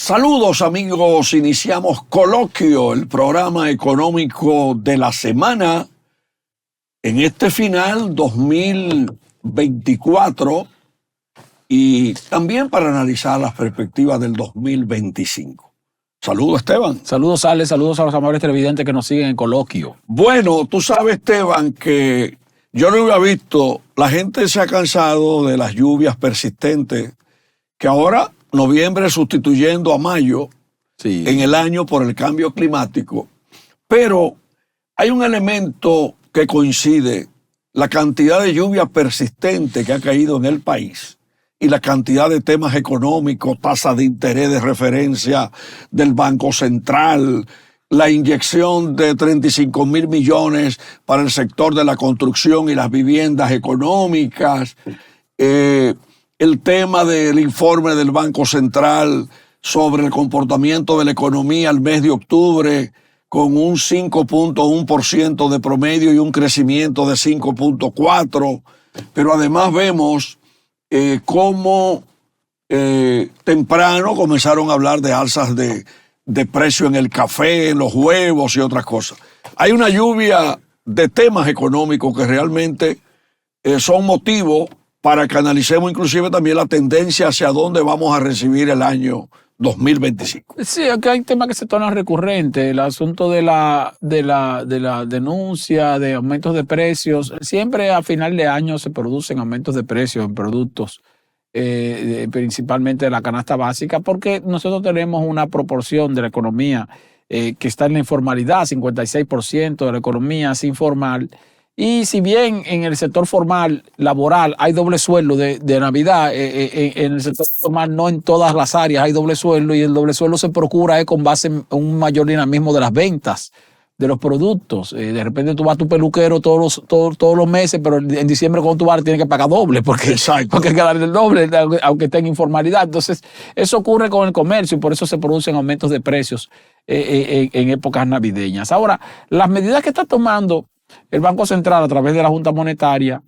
Saludos amigos, iniciamos Coloquio, el programa económico de la semana en este final 2024 y también para analizar las perspectivas del 2025. Saludos Esteban. Saludos Ale, saludos a los amables televidentes que nos siguen en Coloquio. Bueno, tú sabes Esteban que yo no había visto, la gente se ha cansado de las lluvias persistentes que ahora noviembre sustituyendo a mayo en el año por el cambio climático, pero hay un elemento que coincide, la cantidad de lluvia persistente que ha caído en el país y la cantidad de temas económicos, tasas de interés de referencia del Banco Central, la inyección de 35.000 millones para el sector de la construcción y las viviendas económicas, el tema del informe del Banco Central sobre el comportamiento de la economía al mes de octubre con un 5.1% de promedio y un crecimiento de 5.4%, pero además vemos cómo temprano comenzaron a hablar de alzas de precio en el café, en los huevos y otras cosas. Hay una lluvia de temas económicos que realmente son motivos para que analicemos inclusive también la tendencia hacia dónde vamos a recibir el año 2025. Sí, acá hay temas que se tornan recurrentes, el asunto de la denuncia, de aumentos de precios. Siempre a final de año se producen aumentos de precios en productos, principalmente de la canasta básica, porque nosotros tenemos una proporción de la economía que está en la informalidad, 56% de la economía es informal. Y si bien en el sector formal, laboral, hay doble sueldo de Navidad, en el sector formal no en todas las áreas hay doble sueldo, y el doble sueldo se procura con base en un mayor dinamismo de las ventas de los productos. De repente tú vas a tu peluquero todos los meses, pero en diciembre cuando tú vas tienes que pagar doble porque hay que darle el doble, aunque esté en informalidad. Entonces eso ocurre con el comercio y por eso se producen aumentos de precios en épocas navideñas. Ahora, las medidas que está tomando el Banco Central a través de la Junta Monetaria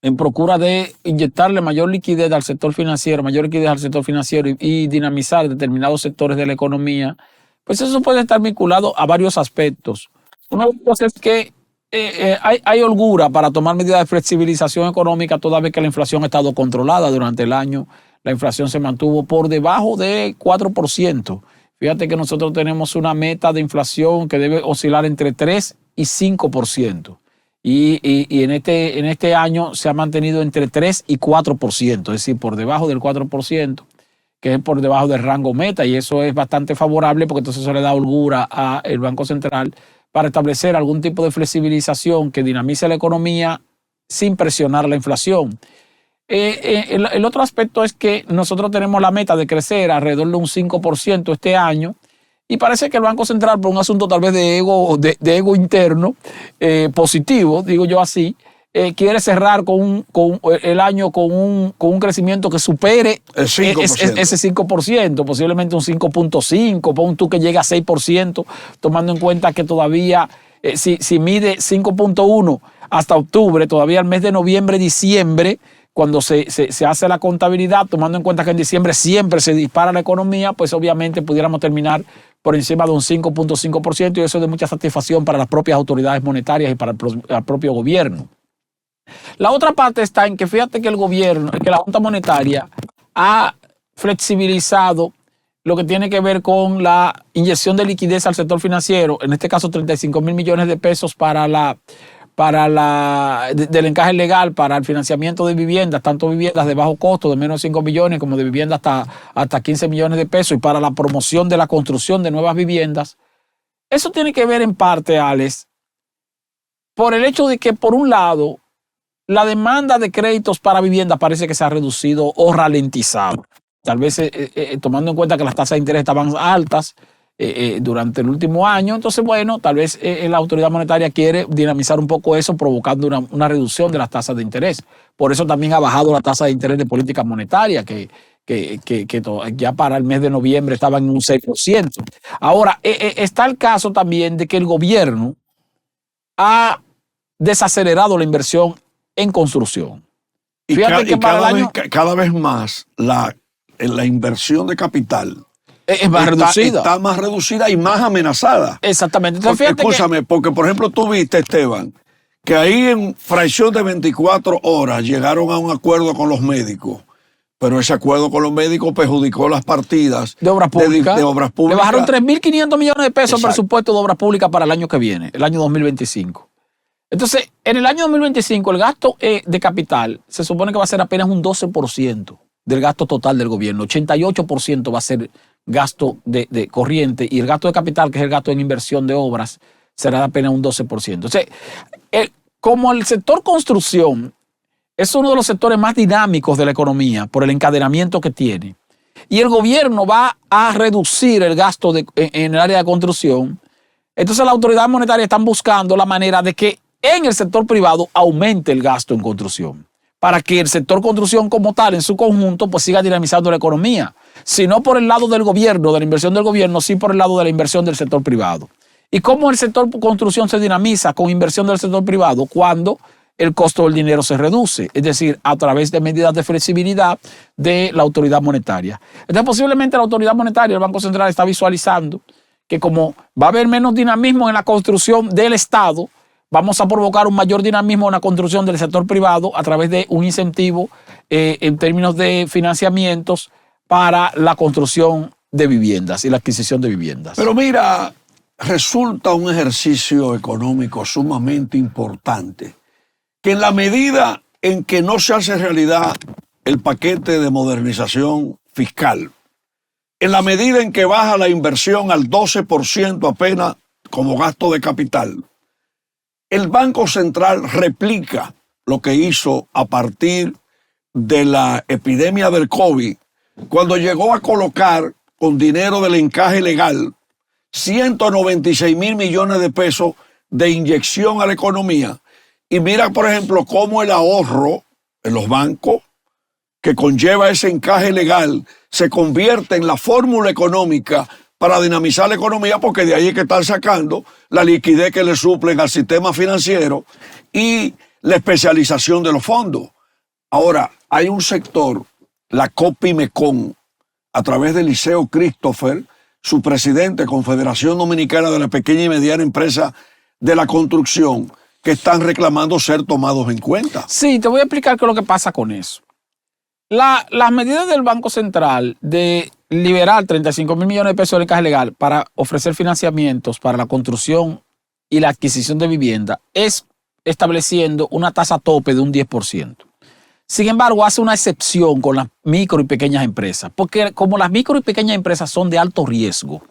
en procura de inyectarle mayor liquidez al sector financiero, y dinamizar determinados sectores de la economía, pues eso puede estar vinculado a varios aspectos. Una de las cosas es que hay holgura para tomar medidas de flexibilización económica toda vez que la inflación ha estado controlada durante el año. La inflación se mantuvo por debajo de 4%. Fíjate que nosotros tenemos una meta de inflación que debe oscilar entre 3 y 5%. Y en este año se ha mantenido entre 3 y 4%, es decir, por debajo del 4%, que es por debajo del rango meta, y eso es bastante favorable porque entonces eso le da holgura al Banco Central para establecer algún tipo de flexibilización que dinamice la economía sin presionar la inflación. El otro aspecto es que nosotros tenemos la meta de crecer alrededor de un 5% este año, y parece que el Banco Central, por un asunto tal vez de ego interno positivo, digo yo así, quiere cerrar el año con un crecimiento que supere ese 5%, posiblemente un 5.5%, pon tú que llegue a 6%, tomando en cuenta que todavía, si mide 5.1 hasta octubre, todavía el mes de noviembre, diciembre, cuando se hace la contabilidad, tomando en cuenta que en diciembre siempre se dispara la economía, pues obviamente pudiéramos terminar por encima de un 5.5%, y eso es de mucha satisfacción para las propias autoridades monetarias y para el propio gobierno. La otra parte está en que fíjate que la Junta Monetaria ha flexibilizado lo que tiene que ver con la inyección de liquidez al sector financiero, en este caso 35.000 millones de pesos del encaje legal para el financiamiento de viviendas, tanto viviendas de bajo costo, de menos de 5 millones, como de viviendas hasta 15 millones de pesos, y para la promoción de la construcción de nuevas viviendas. Eso tiene que ver en parte, Alex, por el hecho de que, por un lado, la demanda de créditos para viviendas parece que se ha reducido o ralentizado. Tal vez tomando en cuenta que las tasas de interés estaban altas durante el último año. Entonces, bueno, tal vez la autoridad monetaria quiere dinamizar un poco eso, provocando una reducción de las tasas de interés. Por eso también ha bajado la tasa de interés de política monetaria, que ya para el mes de noviembre estaba en un 6%. Ahora, está el caso también de que el gobierno ha desacelerado la inversión en construcción. Y cada vez más la inversión de capital Es más reducida. Está más reducida y más amenazada. Exactamente. Entonces, escúchame, porque por ejemplo tú viste, Esteban, que ahí en fracción de 24 horas llegaron a un acuerdo con los médicos, pero ese acuerdo con los médicos perjudicó las partidas de obras públicas. De obras públicas. Le bajaron 3.500 millones de pesos Exacto. al presupuesto de obras públicas para el año que viene, el año 2025. Entonces, en el año 2025, el gasto de capital se supone que va a ser apenas un 12% del gasto total del gobierno. 88% va a ser gasto de corriente y el gasto de capital, que es el gasto en inversión de obras, será apenas un 12%. Entonces, como el sector construcción es uno de los sectores más dinámicos de la economía por el encadenamiento que tiene, y el gobierno va a reducir el gasto en el área de construcción, entonces la autoridad monetaria están buscando la manera de que en el sector privado aumente el gasto en construcción, para que el sector construcción como tal, en su conjunto, pues siga dinamizando la economía. Si no por el lado del gobierno, de la inversión del gobierno, sí por el lado de la inversión del sector privado. ¿Y cómo el sector construcción se dinamiza con inversión del sector privado? Cuando el costo del dinero se reduce, es decir, a través de medidas de flexibilidad de la autoridad monetaria. Entonces, posiblemente la autoridad monetaria, el Banco Central, está visualizando que como va a haber menos dinamismo en la construcción del Estado, vamos a provocar un mayor dinamismo en la construcción del sector privado a través de un incentivo en términos de financiamientos para la construcción de viviendas y la adquisición de viviendas. Pero mira, resulta un ejercicio económico sumamente importante, que en la medida en que no se hace realidad el paquete de modernización fiscal, en la medida en que baja la inversión al 12% apenas como gasto de capital, el Banco Central replica lo que hizo a partir de la epidemia del COVID, cuando llegó a colocar con dinero del encaje legal 196,000 millones de pesos de inyección a la economía. Y mira, por ejemplo, cómo el ahorro en los bancos que conlleva ese encaje legal se convierte en la fórmula económica para dinamizar la economía, porque de ahí es que están sacando la liquidez que le suplen al sistema financiero y la especialización de los fondos. Ahora, hay un sector, la COPIMECON, a través del Liceo Christopher, su presidente, Confederación Dominicana de la Pequeña y Mediana Empresa de la Construcción, que están reclamando ser tomados en cuenta. Sí, te voy a explicar qué es lo que pasa con eso. Las medidas del Banco Central de liberar 35,000 millones de pesos de encaje legal para ofrecer financiamientos para la construcción y la adquisición de vivienda es estableciendo una tasa tope de un 10%. Sin embargo, hace una excepción con las micro y pequeñas empresas, porque como las micro y pequeñas empresas son de alto riesgo,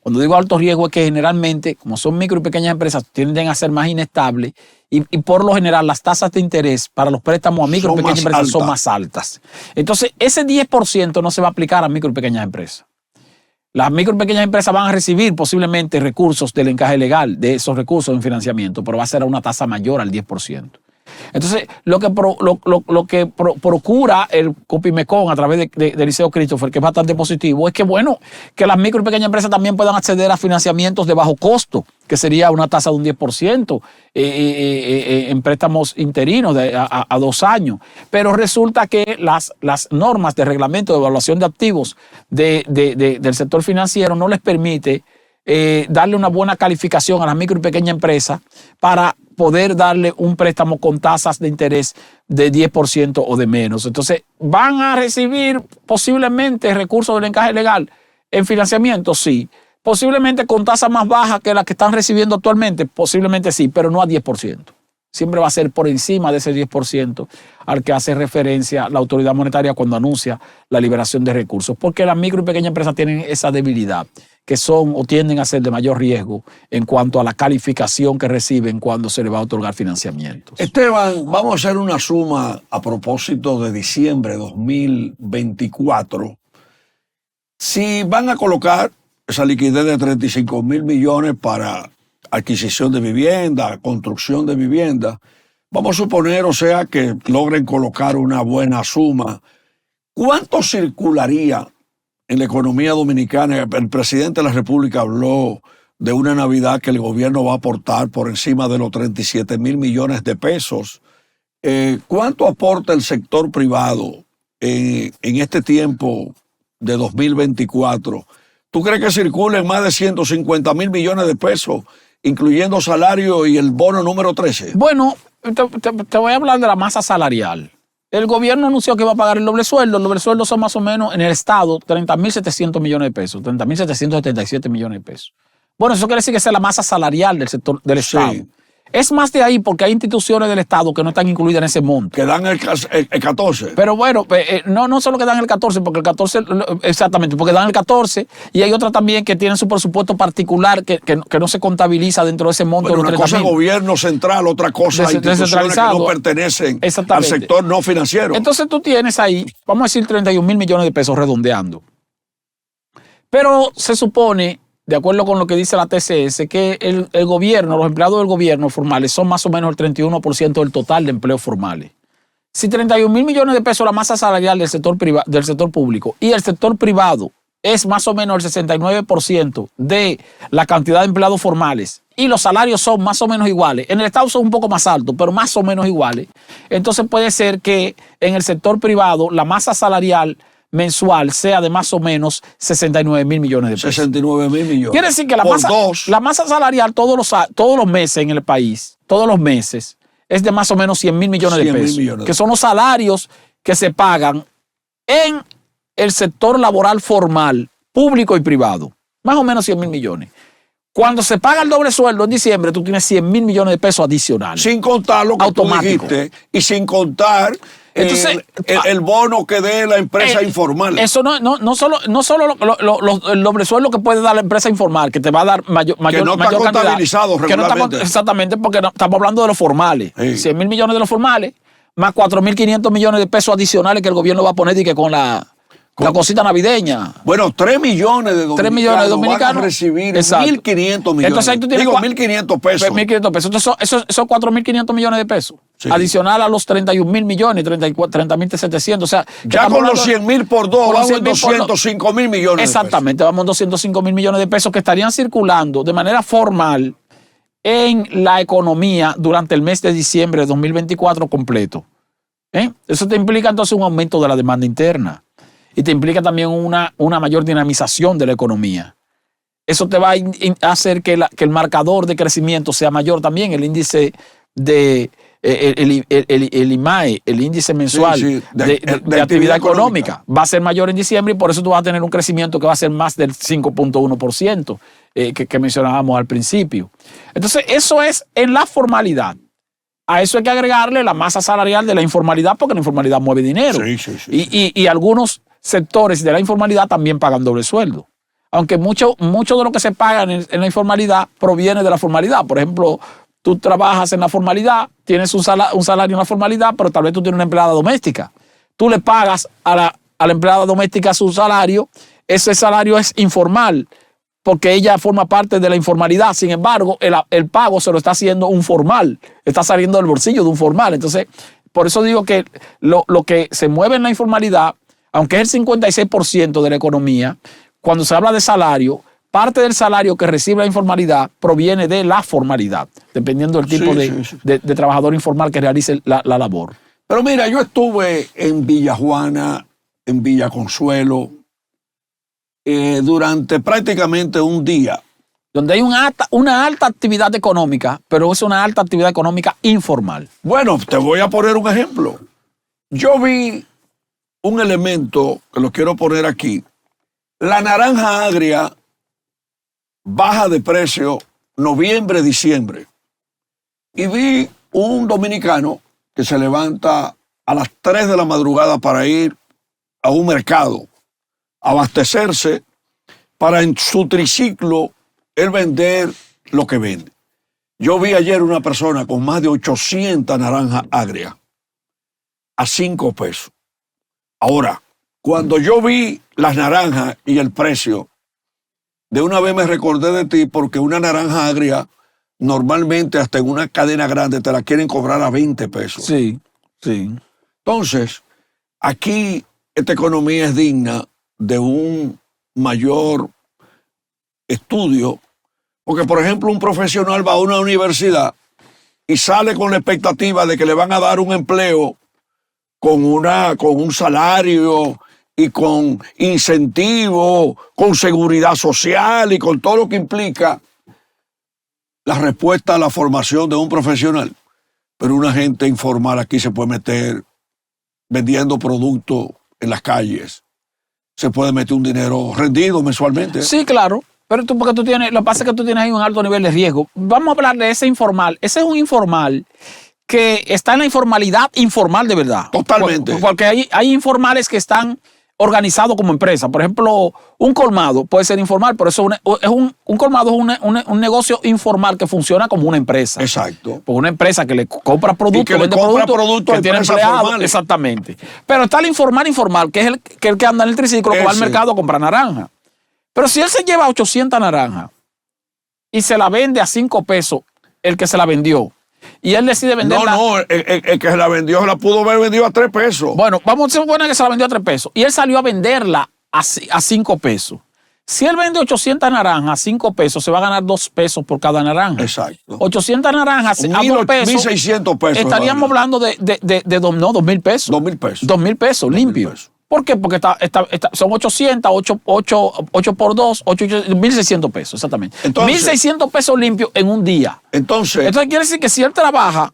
cuando digo alto riesgo es que generalmente, como son micro y pequeñas empresas, tienden a ser más inestables y por lo general las tasas de interés para los préstamos a micro y pequeñas empresas son más altas. Entonces, ese 10% no se va a aplicar a micro y pequeñas empresas. Las micro y pequeñas empresas van a recibir posiblemente recursos del encaje legal, de esos recursos en financiamiento, pero va a ser a una tasa mayor al 10%. Entonces, lo que procura el COPIMECON a través del Liceo Christopher, que es bastante positivo, es que, bueno, que las micro y pequeñas empresas también puedan acceder a financiamientos de bajo costo, que sería una tasa de un 10% en préstamos interinos a 2 años. Pero resulta que las normas de reglamento de evaluación de activos del sector financiero no les permite darle una buena calificación a las micro y pequeñas empresas para poder darle un préstamo con tasas de interés de 10% o de menos. Entonces, ¿van a recibir posiblemente recursos del encaje legal en financiamiento? Sí. Posiblemente con tasas más bajas que las que están recibiendo actualmente, posiblemente sí, pero no a 10%. Siempre va a ser por encima de ese 10% al que hace referencia la autoridad monetaria cuando anuncia la liberación de recursos, porque las micro y pequeñas empresas tienen esa debilidad, que son o tienden a ser de mayor riesgo en cuanto a la calificación que reciben cuando se les va a otorgar financiamientos. Esteban, vamos a hacer una suma a propósito de diciembre de 2024. Si van a colocar esa liquidez de 35,000 millones para adquisición de vivienda, construcción de vivienda, vamos a suponer, o sea, que logren colocar una buena suma, ¿cuánto circularía en la economía dominicana? El presidente de la República habló de una Navidad que el gobierno va a aportar por encima de los 37,000 millones de pesos. ¿Cuánto aporta el sector privado en este tiempo de 2024, ¿tú crees que circulen más de 150 mil millones de pesos, incluyendo salario y el bono número 13? Bueno, te voy a hablar de la masa salarial. El gobierno anunció que iba a pagar el doble sueldo. El doble sueldo son más o menos en el Estado 30.700 millones de pesos, 30.777 millones de pesos. Bueno, eso quiere decir que esa es la masa salarial del sector del Estado. Sí. Es más de ahí porque hay instituciones del Estado que no están incluidas en ese monto. Que dan el 14. Pero bueno, no solo que dan el 14, porque el 14, exactamente, porque dan el 14 y hay otras también que tienen su presupuesto particular que no se contabiliza dentro de ese monto. Bueno, de los una cosa 30.000. Gobierno central, otra cosa instituciones que no pertenecen al sector no financiero. Entonces tú tienes ahí, vamos a decir 31 mil millones de pesos redondeando. Pero se supone, de acuerdo con lo que dice la TCS, que el gobierno, los empleados del gobierno formales son más o menos el 31% del total de empleos formales. Si 31 mil millones de pesos la masa salarial del sector público y el sector privado es más o menos el 69% de la cantidad de empleados formales y los salarios son más o menos iguales, en el Estado son un poco más altos, pero más o menos iguales, entonces puede ser que en el sector privado la masa salarial mensual sea de más o menos 69 mil millones de pesos. 69 mil millones. Quiere decir que la masa salarial todos los meses en el país, todos los meses, es de más o menos 100 mil millones de pesos, que son los salarios que se pagan en el sector laboral formal, público y privado. Más o menos 100 mil millones. Cuando se paga el doble sueldo en diciembre, tú tienes 100 mil millones de pesos adicionales. Sin contar lo que tú dijiste y sin contar entonces, el bono que dé la empresa informal. Eso no solo el doble sueldo que puede dar la empresa informal, que te va a dar mayor que no está contabilizado regularmente. Exactamente, porque estamos hablando de los formales. Sí. 100 mil millones de los formales, más 4.500 millones de pesos adicionales que el gobierno va a poner y que con la cosita navideña. Bueno, 3 millones de dominicanos, 3 millones de dominicanos van a recibir 1.500 millones. Entonces ahí tú tienes 1.500 pesos. 1.500 pesos. Entonces son 4.500 millones de pesos. Sí. Adicional a los 31 mil millones, 30.700. O sea, ya con los 100 mil por 2, vamos en 205 mil millones. Exactamente, vamos en 205 mil millones de pesos que estarían circulando de manera formal en la economía durante el mes de diciembre de 2024 completo. Eso te implica entonces un aumento de la demanda interna. Y te implica también una mayor dinamización de la economía. Eso te va a hacer que el marcador de crecimiento sea mayor también, el índice de el IMAE, el índice mensual de actividad económica, va a ser mayor en diciembre y por eso tú vas a tener un crecimiento que va a ser más del 5.1% que mencionábamos al principio. Entonces, eso es en la formalidad. A eso hay que agregarle la masa salarial de la informalidad, porque la informalidad mueve dinero. Y algunos sectores de la informalidad también pagan doble sueldo. Aunque mucho de lo que se paga en la informalidad proviene de la formalidad. Por ejemplo, tú trabajas en la formalidad, tienes un salario en la formalidad, pero tal vez tú tienes una empleada doméstica. Tú le pagas a la empleada doméstica su salario, ese salario es informal, porque ella forma parte de la informalidad. Sin embargo, el pago se lo está haciendo un formal, está saliendo del bolsillo de un formal. Entonces, por eso digo que lo que se mueve en la informalidad, aunque es el 56% de la economía, cuando se habla de salario, parte del salario que recibe la informalidad proviene de la formalidad, dependiendo del tipo de trabajador informal que realice la labor. Pero mira, yo estuve en Villa Juana, en Villa Consuelo, durante prácticamente un día. Donde hay una alta actividad económica, pero es una alta actividad económica informal. Bueno, te voy a poner un ejemplo. Yo vi un elemento que lo quiero poner aquí. La naranja agria baja de precio noviembre, diciembre. Y vi un dominicano que se levanta a las 3 de la madrugada para ir a un mercado, abastecerse, para en su triciclo él vender lo que vende. Yo vi ayer una persona con más de 800 naranjas agrias a 5 pesos. Ahora, cuando yo vi las naranjas y el precio, de una vez me recordé de ti, porque una naranja agria normalmente hasta en una cadena grande te la quieren cobrar a 20 pesos. Sí. Entonces, aquí esta economía es digna de un mayor estudio, porque por ejemplo un profesional va a una universidad y sale con la expectativa de que le van a dar un empleo con un salario y con incentivos, con seguridad social y con todo lo que implica la respuesta a la formación de un profesional. Pero una gente informal aquí se puede meter vendiendo productos en las calles. Se puede meter un dinero rendido mensualmente. Sí, claro. Pero tú, porque tú tienes, lo que pasa es que tú tienes ahí un alto nivel de riesgo. Vamos a hablar de ese informal. Ese es un informal que está en la informalidad informal de verdad. Totalmente. Porque hay informales que están organizados como empresa. Por ejemplo, un colmado puede ser informal, pero eso es un colmado es un negocio informal que funciona como una empresa. Exacto. Pues una empresa que le compra productos, que vende productos, que tiene empleados. Formales. Exactamente. Pero está el informal, que es el que anda en el triciclo, que va al mercado a comprar naranja. Pero si él se lleva 800 naranjas y se la vende a 5 pesos, el que se la vendió, y él decide venderla. No, el que se la vendió se la pudo haber vendido a 3 pesos. Bueno, vamos a suponer que se la vendió a 3 pesos y él salió a venderla a 5 pesos. Si él vende 800 naranjas a 5 pesos, se va a ganar 2 pesos por cada naranja. Exacto. 800 naranjas a 2 pesos. 1.600 pesos. Estaríamos hablando de 2.000 pesos. 2.000 pesos. 2.000 pesos limpios. ¿Por qué? Porque son 800, 8 por 2, 1.600 pesos, exactamente. 1.600 pesos limpios en un día. Entonces quiere decir que si él trabaja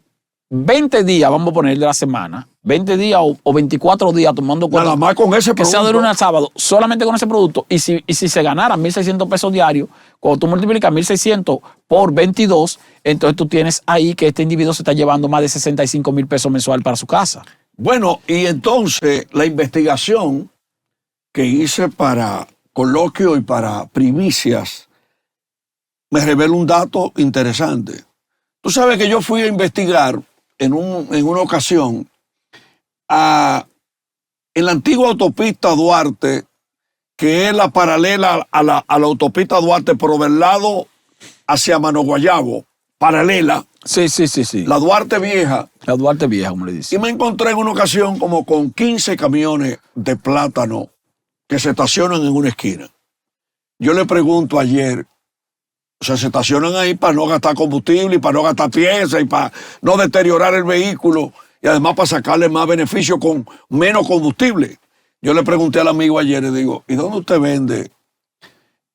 20 días, vamos a poner de la semana, 20 días o 24 días tomando cuenta. Nada más con ese producto. Que sea de lunes al sábado, solamente con ese producto. Y si se ganara 1.600 pesos diarios, cuando tú multiplicas 1.600 por 22, entonces tú tienes ahí que este individuo se está llevando más de 65,000 pesos mensual para su casa. Bueno, y entonces la investigación que hice para coloquio y para primicias me revela un dato interesante. Tú sabes que yo fui a investigar en una ocasión en la antigua autopista Duarte, que es la paralela a la autopista Duarte, pero del lado hacia Manoguayabo, paralela. Sí. La Duarte Vieja. La Duarte Vieja, como le dicen. Y me encontré en una ocasión como con 15 camiones de plátano que se estacionan en una esquina. Yo le pregunto ayer, o sea, se estacionan ahí para no gastar combustible y para no gastar piezas y para no deteriorar el vehículo y además para sacarle más beneficio con menos combustible. Yo le pregunté al amigo ayer y digo, ¿y dónde usted vende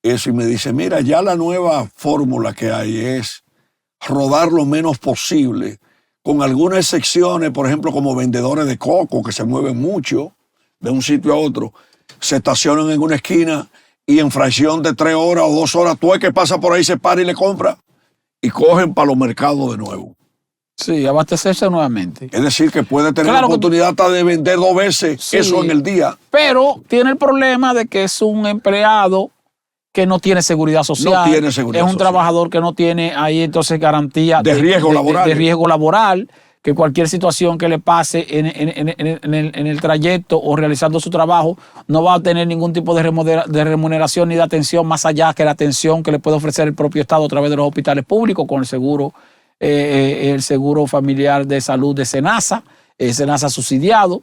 eso? Y me dice, mira, ya la nueva fórmula que hay es rodar lo menos posible, con algunas excepciones, por ejemplo, como vendedores de coco que se mueven mucho de un sitio a otro, se estacionan en una esquina y en fracción de 3 horas o 2 horas, todo el que pasa por ahí se para y le compra y cogen para los mercados de nuevo. Sí, abastecerse nuevamente. Es decir, que puede tener la oportunidad hasta de vender 2 veces eso en el día. Pero tiene el problema de que es un empleado que no tiene seguridad social. No tiene seguridad social. Es un trabajador que no tiene ahí entonces garantía de riesgo laboral. De riesgo laboral, que cualquier situación que le pase en el trayecto o realizando su trabajo no va a tener ningún tipo de remuneración ni de atención más allá que la atención que le puede ofrecer el propio Estado a través de los hospitales públicos con el seguro familiar de salud de SENASA, SENASA subsidiado.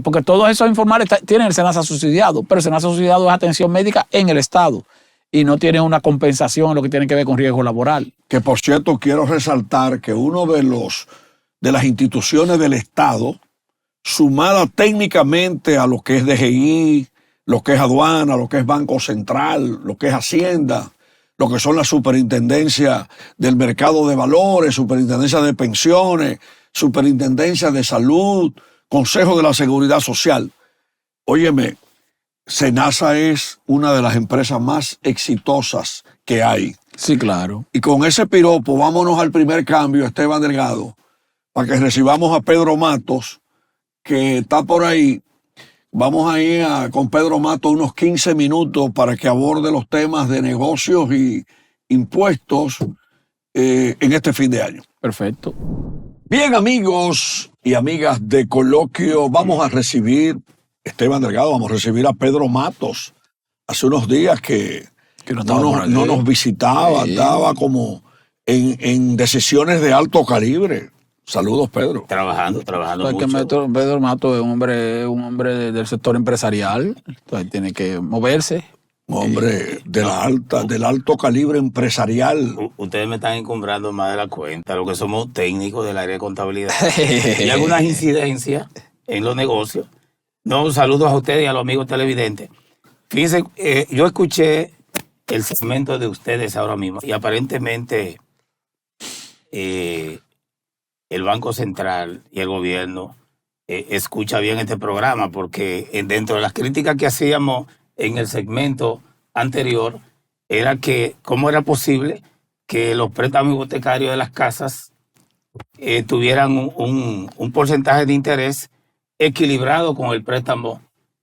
Porque todos esos informales tienen el SENASA subsidiado, pero el SENASA subsidiado es atención médica en el Estado y no tiene una compensación en lo que tiene que ver con riesgo laboral. Que por cierto quiero resaltar que uno de las instituciones del Estado, sumada técnicamente a lo que es DGI, lo que es aduana, lo que es Banco Central, lo que es Hacienda, lo que son las superintendencias del mercado de valores, superintendencia de pensiones, superintendencia de salud, Consejo de la Seguridad Social. Óyeme, SENASA es una de las empresas más exitosas que hay. Sí, claro. Y con ese piropo, vámonos al primer cambio, Esteban Delgado, para que recibamos a Pedro Matos, que está por ahí. Vamos a ir con Pedro Matos unos 15 minutos para que aborde los temas de negocios y impuestos en este fin de año. Perfecto. Bien, amigos y amigas de Coloquio, vamos a recibir, Esteban Delgado, vamos a recibir a Pedro Matos. Hace unos días que no nos visitaba, estaba como en decisiones de alto calibre. Saludos, Pedro. Trabajando mucho. Pedro Matos es un hombre del sector empresarial, entonces tiene que moverse. Un hombre del alto calibre empresarial. Ustedes me están encumbrando más de la cuenta, lo que somos técnicos del área de contabilidad. Hay algunas incidencias en los negocios No, saludos a ustedes y a los amigos televidentes. Fíjense, yo escuché el segmento de ustedes ahora mismo y aparentemente el Banco Central y el gobierno escucha bien este programa, porque dentro de las críticas que hacíamos en el segmento anterior era que cómo era posible que los préstamos hipotecarios de las casas tuvieran un porcentaje de interés equilibrado con el préstamo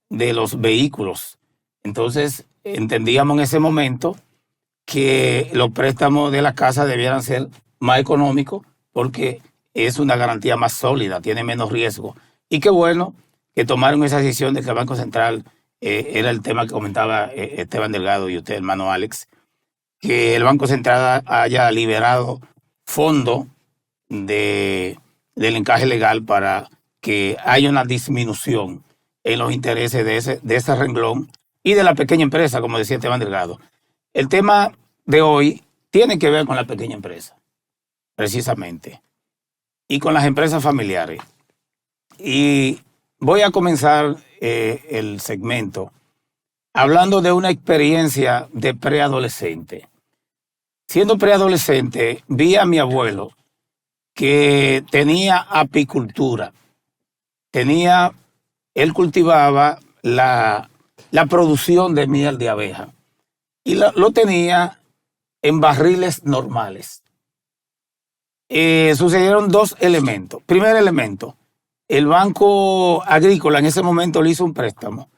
de los vehículos. Entonces entendíamos en ese momento que los préstamos de la casa debieran ser más económicos porque es una garantía más sólida, tiene menos riesgo. Y qué bueno que tomaron esa decisión de que el Banco Central, era el tema que comentaba Esteban Delgado y usted, hermano Alex, que el Banco Central haya liberado fondos del encaje legal para que haya una disminución en los intereses de ese renglón y de la pequeña empresa, como decía Esteban Delgado. El tema de hoy tiene que ver con la pequeña empresa, precisamente, y con las empresas familiares. Y voy a comenzar el segmento hablando de una experiencia de preadolescente. Siendo preadolescente, vi a mi abuelo que tenía apicultura. Él cultivaba la producción de miel de abeja y lo tenía en barriles normales. Sucedieron dos elementos. Primer elemento, el Banco Agrícola en ese momento le hizo un préstamo.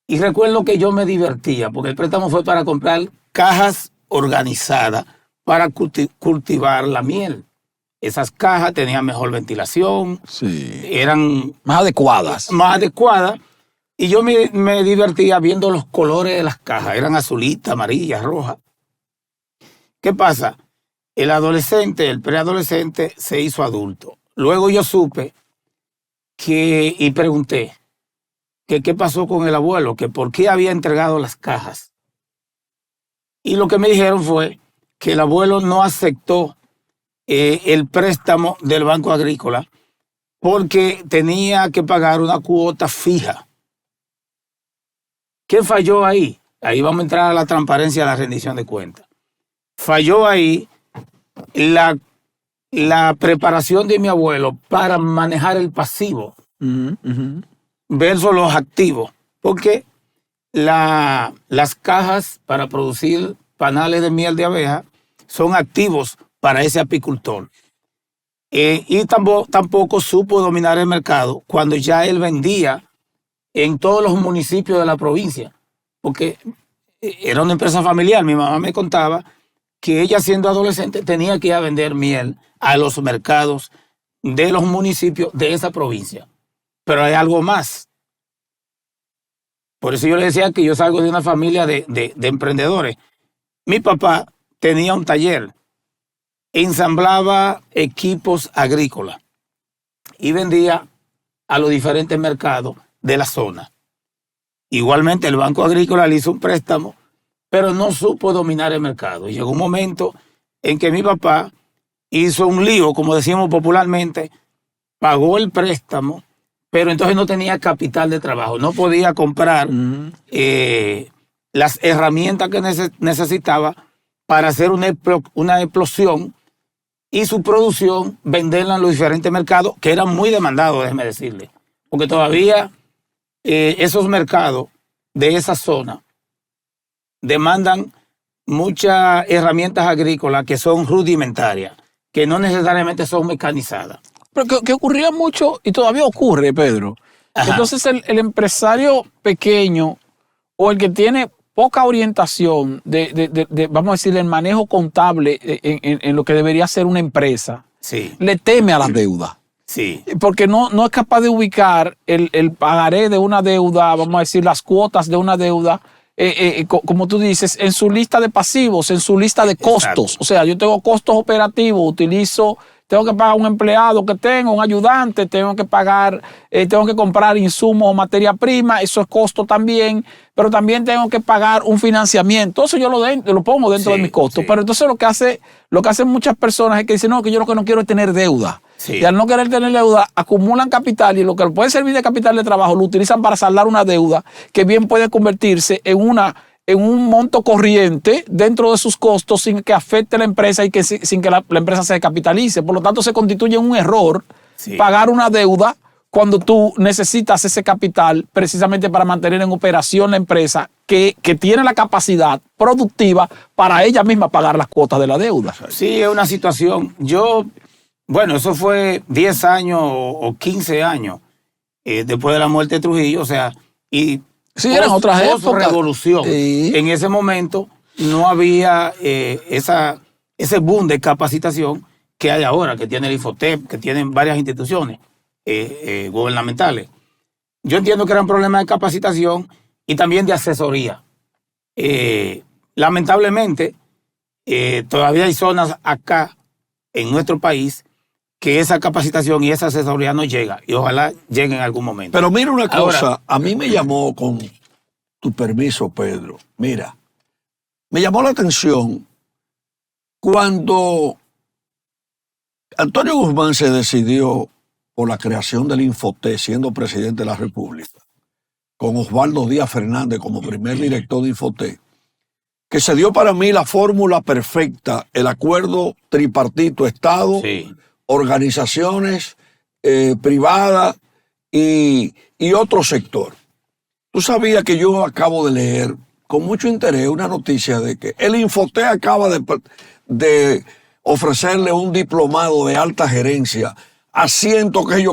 Y recuerdo que yo me divertía porque el préstamo fue para comprar cajas organizadas para cultivar la miel. Esas cajas tenían mejor ventilación, Sí. eran Más adecuadas. más adecuadas. Y yo me divertía viendo los colores de las cajas. Eran azulitas, amarillas, rojas. ¿Qué pasa? El preadolescente se hizo adulto. Luego yo supe y pregunté que qué pasó con el abuelo, que por qué había entregado las cajas. Y lo que me dijeron fue que el abuelo no aceptó el préstamo del Banco Agrícola porque tenía que pagar una cuota fija. ¿Qué falló ahí? Ahí vamos a entrar a la transparencia de la rendición de cuentas. Falló ahí la preparación de mi abuelo para manejar el pasivo versus los activos, porque las cajas para producir panales de miel de abeja son activos para ese apicultor. Y tampoco supo dominar el mercado cuando ya él vendía en todos los municipios de la provincia, porque era una empresa familiar. Mi mamá me contaba que ella, siendo adolescente, tenía que ir a vender miel a los mercados de los municipios de esa provincia. Pero hay algo más. Por eso yo le decía que yo salgo de una familia de emprendedores. Mi papá tenía un taller, ensamblaba equipos agrícolas y vendía a los diferentes mercados de la zona. Igualmente el Banco Agrícola le hizo un préstamo, pero no supo dominar el mercado. Y llegó un momento en que mi papá hizo un lío, como decimos popularmente, pagó el préstamo, pero entonces no tenía capital de trabajo, no podía comprar las herramientas que necesitaba para hacer una explosión y su producción venderla en los diferentes mercados, que eran muy demandados, déjeme decirle, porque todavía esos mercados de esa zona demandan muchas herramientas agrícolas que son rudimentarias, que no necesariamente son mecanizadas. Pero que ocurría mucho y todavía ocurre, Pedro. Ajá. Entonces el empresario pequeño o el que tiene poca orientación vamos a decir, el manejo contable en lo que debería ser una empresa, Sí, le teme a las deudas. sí, Porque no es capaz de ubicar el pagaré de una deuda, vamos a decir, las cuotas de una deuda, como tú dices, en su lista de pasivos, en su lista de costos. Exacto. O sea, yo tengo costos operativos, tengo que pagar un empleado que tengo, un ayudante, tengo que pagar, tengo que comprar insumos o materia prima, eso es costo también, pero también tengo que pagar un financiamiento. Eso yo lo pongo dentro de mis costos. Sí. Pero entonces lo que hacen muchas personas es que dicen, no, que yo lo que no quiero es tener deuda. Sí. Y al no querer tener deuda, acumulan capital y lo que puede servir de capital de trabajo lo utilizan para saldar una deuda que bien puede convertirse en un monto corriente dentro de sus costos sin que afecte a la empresa y que sin que la empresa se descapitalice. Por lo tanto, se constituye un error pagar una deuda cuando tú necesitas ese capital precisamente para mantener en operación la empresa que tiene la capacidad productiva para ella misma pagar las cuotas de la deuda. Sí, es una situación. Bueno, eso fue 10 años o 15 años después de la muerte de Trujillo, o sea, y sí, eran otras épocas. Revolución. Sí. En ese momento no había ese boom de capacitación que hay ahora, que tiene el Infotep, que tienen varias instituciones gubernamentales. Yo entiendo que era un problema de capacitación y también de asesoría. Lamentablemente, todavía hay zonas acá en nuestro país que esa capacitación y esa asesoría no llega, y ojalá llegue en algún momento. Pero mira una cosa, Ahora, a mí me llamó, con tu permiso, Pedro, mira, me llamó la atención cuando Antonio Guzmán se decidió por la creación del Infotep, siendo presidente de la República, con Osvaldo Díaz Fernández como primer director de Infotep, que se dio para mí la fórmula perfecta, el acuerdo tripartito Estado, sí, organizaciones privadas y otro sector. Tú sabías que yo acabo de leer con mucho interés una noticia de que el Infotep acaba de ofrecerle un diplomado de alta gerencia a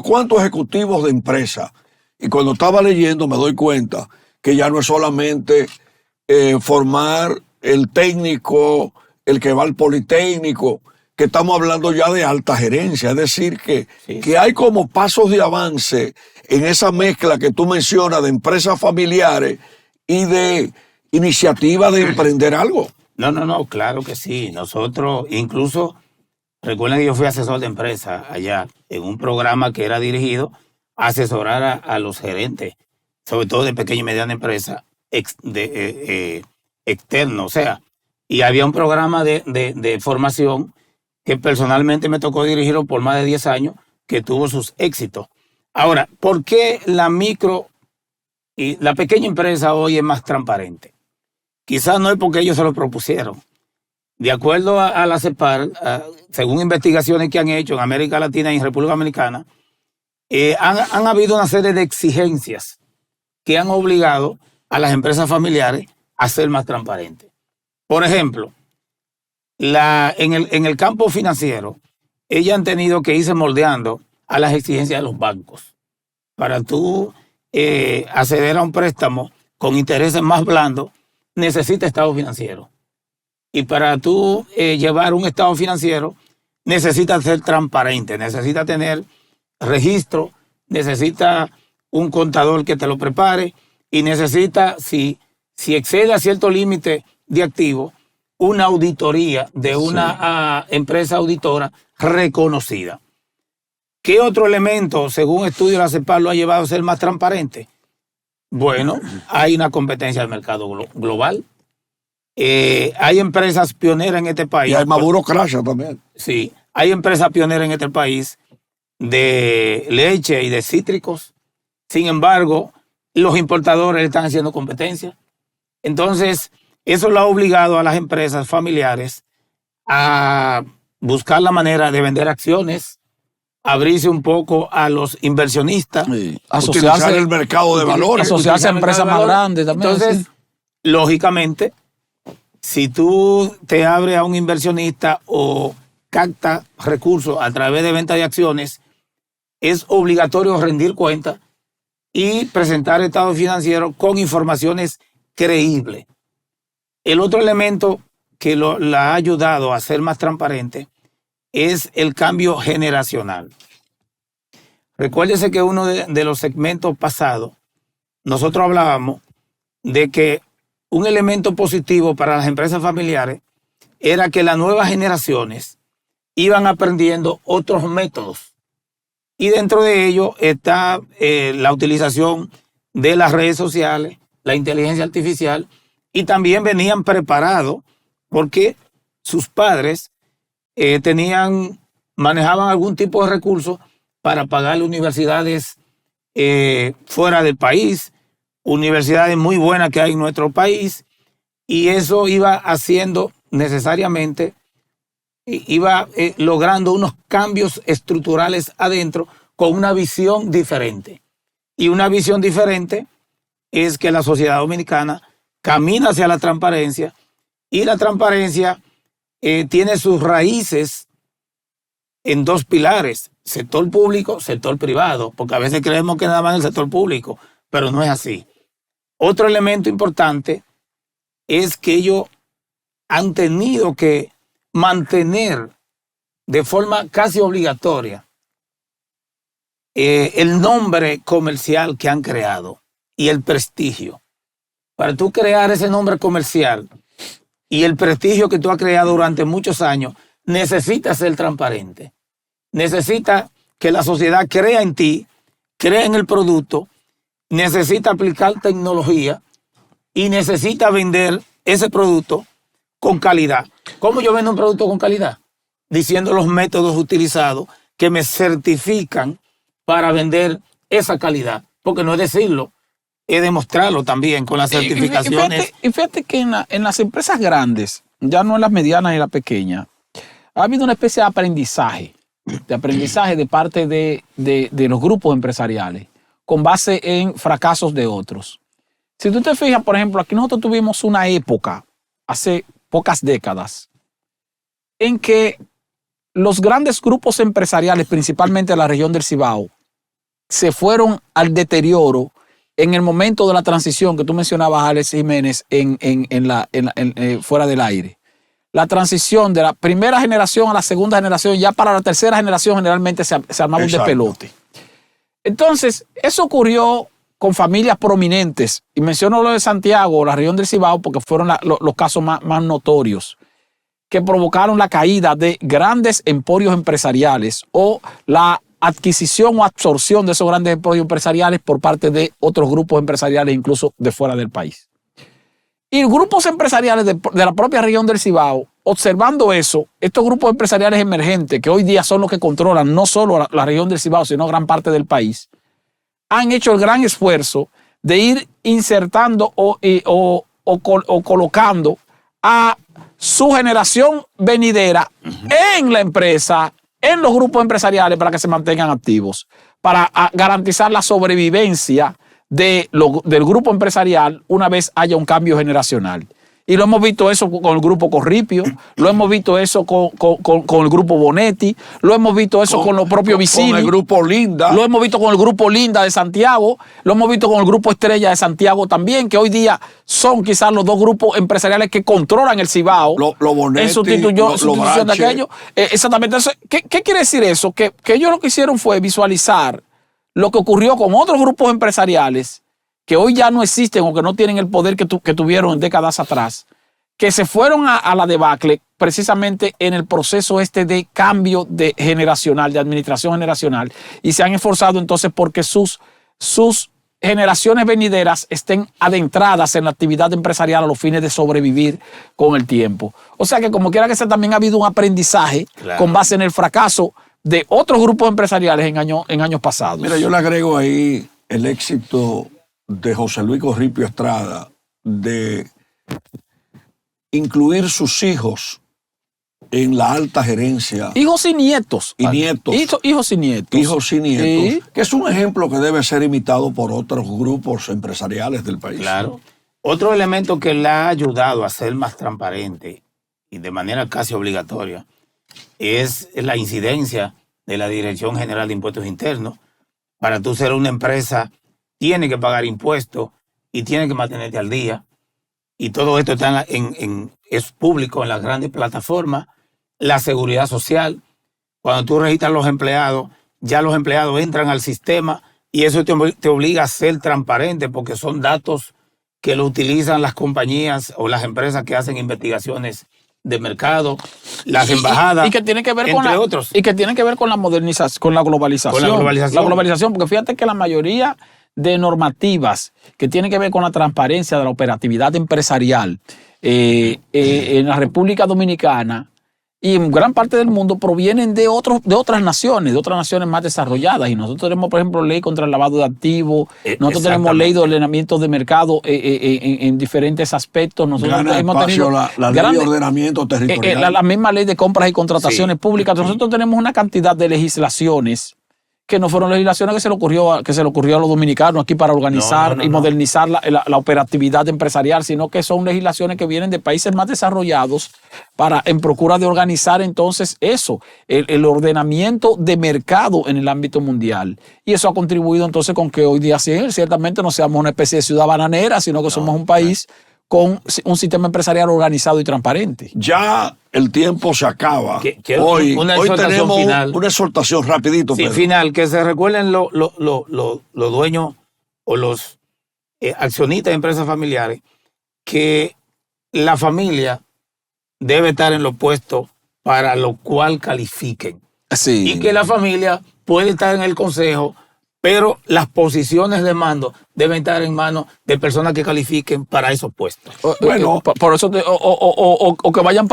cuántos ejecutivos de empresa. Y cuando estaba leyendo me doy cuenta que ya no es solamente formar el técnico, el que va al Politécnico, que estamos hablando ya de alta gerencia. Es decir, que hay como pasos de avance en esa mezcla que tú mencionas de empresas familiares y de iniciativa de emprender algo. No, claro que sí. Nosotros, incluso, recuerden que yo fui asesor de empresa allá, en un programa que era dirigido a asesorar a los gerentes, sobre todo de pequeña y mediana empresa, externo, o sea, y había un programa de formación que personalmente me tocó dirigirlo por más de 10 años, que tuvo sus éxitos. Ahora, ¿por qué la micro y la pequeña empresa hoy es más transparente? Quizás no es porque ellos se lo propusieron. De acuerdo a la CEPAL, según investigaciones que han hecho en América Latina y en República Dominicana, han habido una serie de exigencias que han obligado a las empresas familiares a ser más transparentes. Por ejemplo, en el campo financiero, ellas han tenido que irse moldeando a las exigencias de los bancos. Para tú acceder a un préstamo con intereses más blandos, necesitas estado financiero. Y para tú llevar un estado financiero, necesitas ser transparente, necesitas tener registro, necesitas un contador que te lo prepare y necesitas, si excede a cierto límite de activos, una auditoría de una empresa auditora reconocida. ¿Qué otro elemento, según estudio de la CEPAL, lo ha llevado a ser más transparente? Bueno, hay una competencia del mercado global. Hay empresas pioneras en este país. Y hay más burocracia también. Sí, hay empresas pioneras en este país de leche y de cítricos. Sin embargo, los importadores le están haciendo competencia. Entonces, eso lo ha obligado a las empresas familiares a buscar la manera de vender acciones, abrirse un poco a los inversionistas, asociarse en el mercado de valores, asociarse a empresas más grandes también. Entonces, lógicamente, si tú te abres a un inversionista o capta recursos a través de venta de acciones, es obligatorio rendir cuenta y presentar estados financieros con informaciones creíbles. El otro elemento que la ha ayudado a ser más transparente es el cambio generacional. Recuérdese que uno de los segmentos pasados, nosotros hablábamos de que un elemento positivo para las empresas familiares era que las nuevas generaciones iban aprendiendo otros métodos. Y dentro de ello está la utilización de las redes sociales, la inteligencia artificial, y también venían preparados porque sus padres tenían manejaban algún tipo de recursos para pagar universidades fuera del país, universidades muy buenas que hay en nuestro país, y eso iba haciendo necesariamente, iba logrando unos cambios estructurales adentro con una visión diferente. Y una visión diferente es que la sociedad dominicana camina hacia la transparencia, y la transparencia tiene sus raíces en dos pilares: sector público, sector privado, porque a veces creemos que nada más en el sector público, pero no es así. Otro elemento importante es que ellos han tenido que mantener de forma casi obligatoria el nombre comercial que han creado y el prestigio. Para tú crear ese nombre comercial y el prestigio que tú has creado durante muchos años, necesitas ser transparente. Necesita que la sociedad crea en ti, crea en el producto, necesita aplicar tecnología y necesita vender ese producto con calidad. ¿Cómo yo vendo un producto con calidad? Diciendo los métodos utilizados que me certifican para vender esa calidad. Porque no es decirlo, es demostrarlo también con las certificaciones. Y fíjate que en las empresas grandes, ya no en las medianas y las pequeñas, ha habido una especie de aprendizaje de parte de los grupos empresariales con base en fracasos de otros. Si tú te fijas, por ejemplo, aquí nosotros tuvimos una época, hace pocas décadas, en que los grandes grupos empresariales, principalmente de la región del Cibao, se fueron al deterioro en el momento de la transición que tú mencionabas, Alex Jiménez, fuera del aire. La transición de la primera generación a la segunda generación, ya para la tercera generación generalmente se armaba un despelote. Entonces, eso ocurrió con familias prominentes, y menciono lo de Santiago, la región del Cibao, porque fueron los casos más notorios, que provocaron la caída de grandes emporios empresariales o la adquisición o absorción de esos grandes emporios empresariales por parte de otros grupos empresariales, incluso de fuera del país. Y grupos empresariales de la propia región del Cibao, observando eso, estos grupos empresariales emergentes, que hoy día son los que controlan no solo la región del Cibao, sino gran parte del país, han hecho el gran esfuerzo de ir insertando o colocando a su generación venidera en la empresa, en los grupos empresariales, para que se mantengan activos, para garantizar la sobrevivencia del grupo empresarial una vez haya un cambio generacional. Y lo hemos visto eso con el grupo Corripio, lo hemos visto eso con el grupo Bonetti, lo hemos visto eso con los propios Vicini, con el grupo Linda, lo hemos visto con el grupo Linda de Santiago, lo hemos visto con el grupo Estrella de Santiago también, que hoy día son quizás los dos grupos empresariales que controlan el Cibao. Lo Bonetti, en sustitución de aquello. Exactamente. Entonces, ¿qué quiere decir eso? Que ellos lo que hicieron fue visualizar lo que ocurrió con otros grupos empresariales que hoy ya no existen o que no tienen el poder que tuvieron décadas atrás, que se fueron a la debacle precisamente en el proceso de cambio generacional, de administración generacional, y se han esforzado entonces porque sus generaciones venideras estén adentradas en la actividad empresarial a los fines de sobrevivir con el tiempo. O sea que como quiera que sea, también ha habido un aprendizaje con base en el fracaso de otros grupos empresariales en años pasados. Mira, yo le agrego ahí el éxito de José Luis Corripio Estrada de incluir sus hijos en la alta gerencia. Hijos y nietos. Y nietos. Hijos y nietos. Hijos y nietos. Sí. Que es un ejemplo que debe ser imitado por otros grupos empresariales del país. Claro. Otro elemento que le ha ayudado a ser más transparente y de manera casi obligatoria es la incidencia de la Dirección General de Impuestos Internos. Para tú ser una empresa, tiene que pagar impuestos y tiene que mantenerte al día. Y todo esto está es público en las grandes plataformas. La seguridad social, cuando tú registras a los empleados, ya los empleados entran al sistema y eso te obliga a ser transparente porque son datos que lo utilizan las compañías o las empresas que hacen investigaciones de mercado, las embajadas, y que tiene que ver entre otros. Y que tiene que ver con la modernización, con la globalización. Con la globalización. La globalización, porque fíjate que la mayoría de normativas que tienen que ver con la transparencia de la operatividad empresarial en la República Dominicana y en gran parte del mundo provienen de otras naciones más desarrolladas. Y nosotros tenemos, por ejemplo, ley contra el lavado de activos, nosotros tenemos ley de ordenamiento de mercado en diferentes aspectos. Nosotros hemos tenido la ley de ordenamiento territorial. La misma ley de compras y contrataciones públicas. Nosotros tenemos una cantidad de legislaciones que no fueron legislaciones que se le ocurrió a los dominicanos aquí para organizar y modernizar la operatividad empresarial, sino que son legislaciones que vienen de países más desarrollados en procura de organizar entonces eso, el ordenamiento de mercado en el ámbito mundial. Y eso ha contribuido entonces con que hoy día ciertamente no seamos una especie de ciudad bananera, sino que somos un país con un sistema empresarial organizado y transparente. Ya el tiempo se acaba. Hoy tenemos una exhortación rapidito. Sí, final, que se recuerden los dueños o los accionistas de empresas familiares que la familia debe estar en los puestos para lo cual califiquen. Sí. Y que la familia puede estar en el consejo, pero las posiciones de mando deben estar en manos de personas que califiquen para esos puestos. Bueno, por eso o que vayan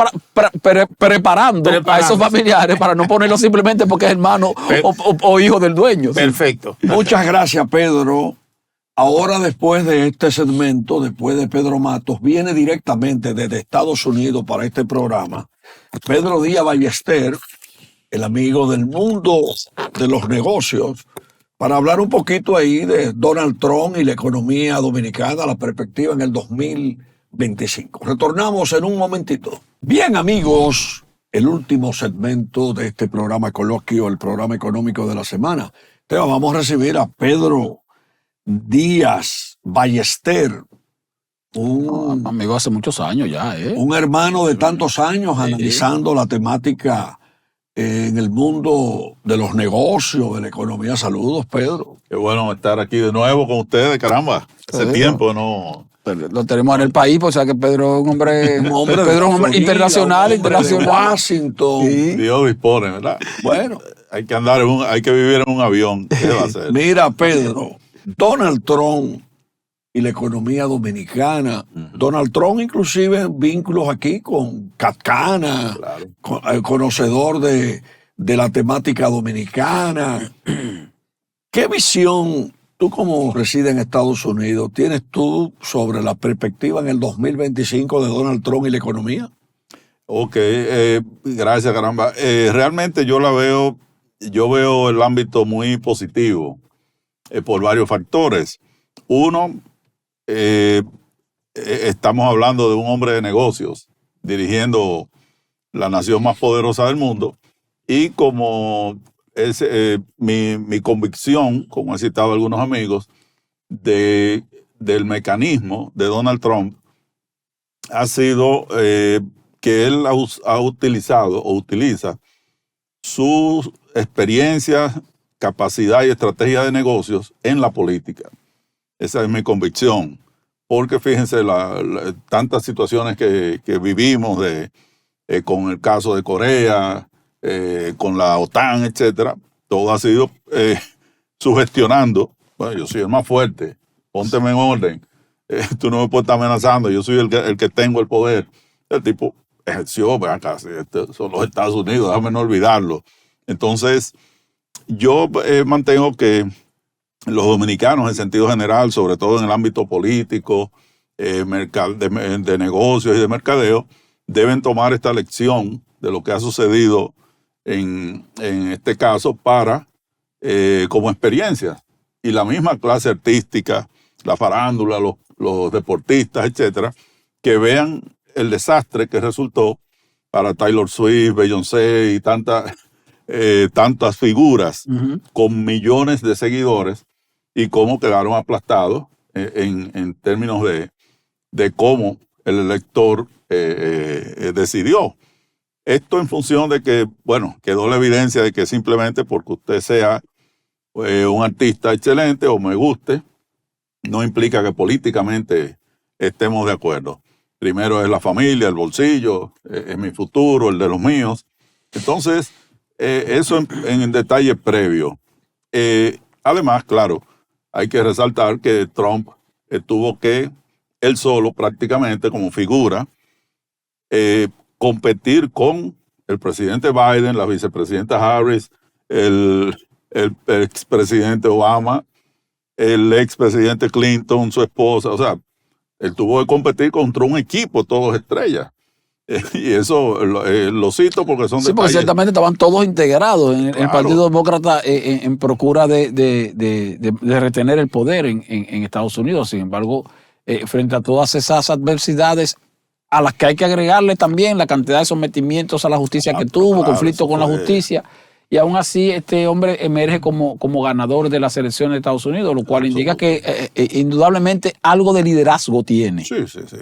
preparando a esos familiares para no ponerlo simplemente porque es hermano o hijo del dueño. Perfecto. ¿Sí? Muchas gracias, Pedro. Ahora, después de este segmento, después de Pedro Matos, viene directamente desde Estados Unidos para este programa Pedro Díaz Ballester, el amigo del mundo de los negocios, para hablar un poquito ahí de Donald Trump y la economía dominicana, la perspectiva en el 2025. Retornamos en un momentito. Bien, amigos, el último segmento de este programa coloquio, el programa económico de la semana. Entonces vamos a recibir a Pedro Díaz Ballester, un amigo hace muchos años ya, un hermano de tantos años analizando la temática en el mundo de los negocios, de la economía. Saludos, Pedro. Qué bueno estar aquí de nuevo con ustedes, caramba. Hace tiempo no. Lo tenemos en el país, pues, o sea que Pedro es un hombre, Pedro es un hombre internacional. De Washington. Sí. Dios dispone, ¿verdad? Bueno, hay que vivir en un avión. ¿Qué va a hacer? Mira, Pedro, Donald Trump y la economía dominicana. Donald Trump inclusive vínculos aquí con Catcana, conocedor de la temática dominicana. ¿Qué visión tú, como reside en Estados Unidos, tienes tú sobre la perspectiva en el 2025 de Donald Trump y la economía? Ok, gracias, caramba. Realmente yo veo el ámbito muy positivo por varios factores. Uno, estamos hablando de un hombre de negocios dirigiendo la nación más poderosa del mundo, y como es mi convicción, como he citado a algunos amigos, del mecanismo de Donald Trump ha sido que él ha utilizado o utiliza sus experiencias, capacidad y estrategia de negocios en la política. Esa es mi convicción, porque fíjense tantas situaciones que vivimos con el caso de Corea, con la OTAN, etcétera. Todo ha sido sugestionando. Bueno, yo soy el más fuerte, pónteme en orden, tú no me puedes estar amenazando, yo soy el que tengo el poder. El tipo ejerció, acá, son los Estados Unidos, déjame no olvidarlo. Entonces, yo mantengo que los dominicanos en sentido general, sobre todo en el ámbito político, de negocios y de mercadeo, deben tomar esta lección de lo que ha sucedido en este caso como experiencia. Y la misma clase artística, la farándula, los deportistas, etcétera, que vean el desastre que resultó para Taylor Swift, Beyoncé y tantas figuras con millones de seguidores, y cómo quedaron aplastados en términos de cómo el elector decidió. Esto en función de que, bueno, quedó la evidencia de que simplemente porque usted sea un artista excelente o me guste, no implica que políticamente estemos de acuerdo. Primero es la familia, el bolsillo, es mi futuro, el de los míos. Entonces, eso en detalle previo. Además, claro, hay que resaltar que Trump tuvo que, él solo prácticamente como figura, competir con el presidente Biden, la vicepresidenta Harris, el expresidente Obama, el expresidente Clinton, su esposa. O sea, él tuvo que competir contra un equipo, todos estrellas. Y eso lo cito porque son Sí, porque detalles. ciertamente estaban todos integrados en el Claro. Partido Demócrata en procura de retener el poder en Estados Unidos. Sin embargo, frente a todas esas adversidades a las que hay que agregarle también la cantidad de sometimientos a la justicia que tuvo, claro, conflicto eso con la fue. justicia, y aún así este hombre emerge como ganador de las elecciones de Estados Unidos, lo cual indica que indudablemente algo de liderazgo tiene. Sí,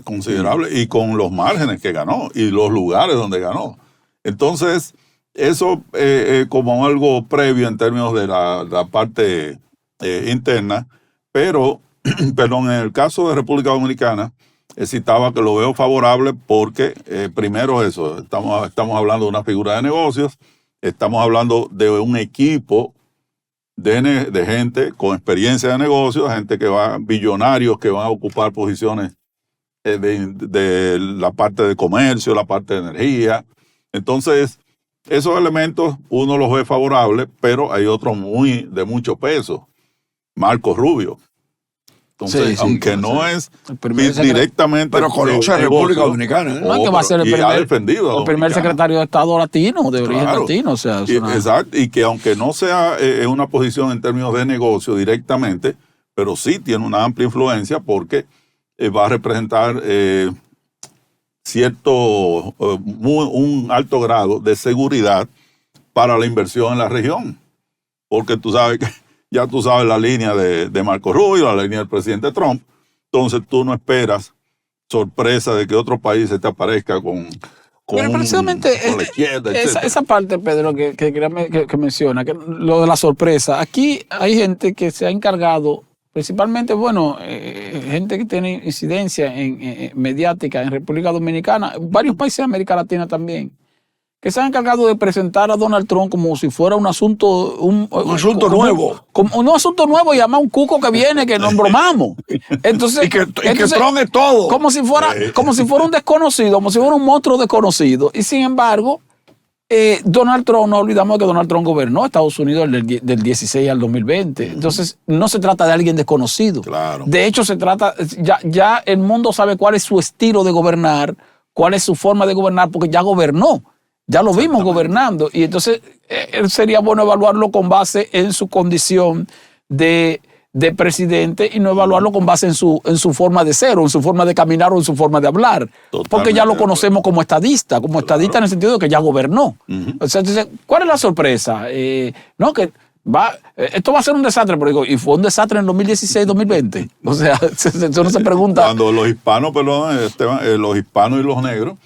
considerable. Y con los márgenes que ganó y los lugares donde ganó. Entonces, eso como algo previo en términos de la parte interna, pero, perdón, en el caso de República Dominicana, citaba que lo veo favorable porque, primero eso, estamos hablando de una figura de negocios, estamos hablando de un equipo de gente con experiencia de negocios, gente que billonarios que van a ocupar posiciones de la parte de comercio, la parte de energía. Entonces, esos elementos uno los ve favorables, pero hay otros de mucho peso. Marco Rubio. Entonces, Sí, aunque sí, no sí. es El primer Pero secretario- conoce a de República negocio, Dominicana, ¿eh? No, es que va a ser el y ha primer, defendido a el primer Dominicana. secretario de Estado latino, de origen Claro. latino. O sea, es una- Exacto, y que aunque no sea una posición en términos de negocio directamente, pero sí tiene una amplia influencia porque va a representar un alto grado de seguridad para la inversión en la región. Porque tú sabes que ya tú sabes la línea de Marco Rubio, la línea del presidente Trump, entonces tú no esperas sorpresa de que otro país se te aparezca con Pero precisamente con la izquierda, etcétera. esa parte, Pedro, que menciona, que lo de la sorpresa. Aquí hay gente que se ha encargado, principalmente, bueno, gente que tiene incidencia mediática en República Dominicana, varios países de América Latina también, que se han encargado de presentar a Donald Trump como si fuera un asunto... Un asunto nuevo. Como un asunto nuevo y además un cuco que viene, que nos bromamos. Entonces, Y que Trump es todo. como si fuera un desconocido, como si fuera un monstruo desconocido. Y sin embargo, Donald Trump, no olvidamos que Donald Trump gobernó Estados Unidos del 16 al 2020. Entonces, no se trata de alguien desconocido. Claro. De hecho, se trata, ya el mundo sabe cuál es su estilo de gobernar, cuál es su forma de gobernar, porque ya gobernó. Ya lo vimos gobernando. Y entonces, sería bueno evaluarlo con base en su condición de presidente y no evaluarlo con base en su forma de ser, o en su forma de caminar, o en su forma de hablar. Porque ya lo conocemos como estadista en el sentido de que ya gobernó. O sea, entonces, ¿cuál es la sorpresa? No, que esto va a ser un desastre, pero digo, y fue un desastre en 2016-2020. O sea, eso no se pregunta. Cuando los hispanos, perdón, Esteban, los hispanos y los negros